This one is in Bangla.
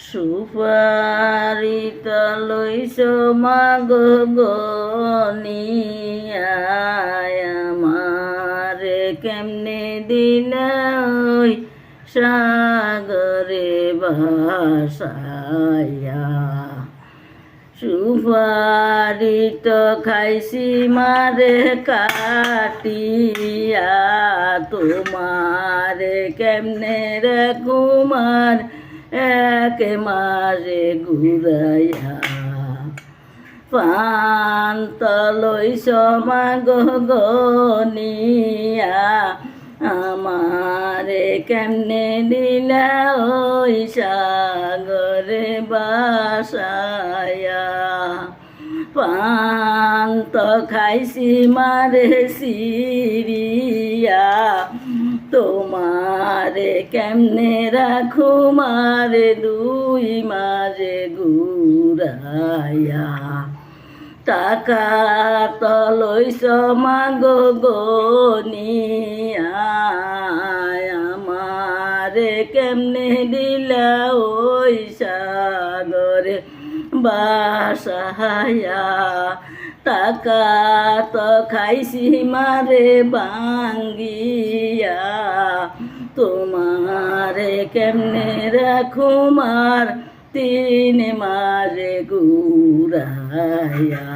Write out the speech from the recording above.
সুপারিত লইছ মাগো গনিয়া আমারে কেমনে দিলা ওই সাগরে ভাসাইয়া। সুপারিত খাইছি মারে কাটিয়া তোমারে কেমনে রে কুমার একে মারে ঘুরাইয়া। পান্ত লইছ মাগো গনিয়া আমারে কেমনে দিলা ওই সাগরে বাসায়া। পান্ত খাইছি মারে সিরিয়া তোমারে কেমনে রাখু মারে দুই মারে ঘুরাইয়া। টাকা তো লইছ মাগো গনিয়া আমারে কেমনে দিলা ওই সাগরে বাসায়া। টাকা তো খাইছি মারে বাঙ্গিয়া তোমারে কেমনে রাখু মার তিন মারে ঘুরাইয়া।